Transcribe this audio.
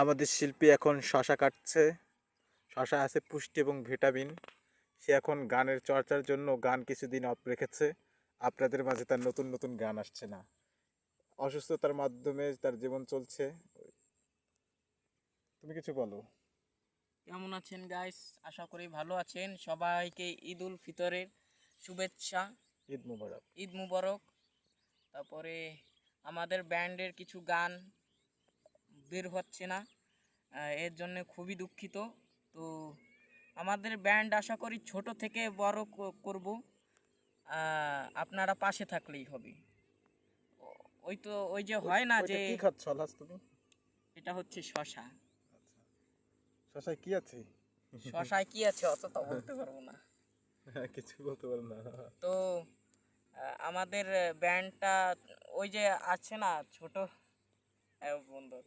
আমাদের শিল্পী এখন শশা কাটছে। শশা আছে পুষ্টি এবং ভিটামিন। সে এখন গানের চর্চার জন্য গান কিছুদিন অফ রেখেছে। আপনাদের মাঝে তার নতুন নতুন গান আসছে না। অসুস্থতার মাধ্যমে তার জীবন চলছে। তুমি কিছু বলো। কেমন আছেন গাইস? আশা করি ভালো আছেন। সবাইকে ঈদ উল ফিতরের শুভেচ্ছা। ঈদ মুবারক। ঈদ মুবারক। তারপরে আমাদের ব্যান্ডের কিছু গান বের হচ্ছে না, এর জন্য খুবই দুঃখিত। তো আমাদের ব্যান্ড আশা করি ছোট থেকে বড় করব, আপনারা পাশে থাকলেই হবে। ওই তো ওই যে হয় না ওইটা যে, কি খাচ্ছ আলহাজ তুমি? এটা হচ্ছে শশা। শশায় কি আছে? শশায় কি আছে অত তো বলতে পারবো না। কিছু বলতে পারো না। তো আমাদের ব্যান্ডটা ওই যে আছে না ছোট বন্ধু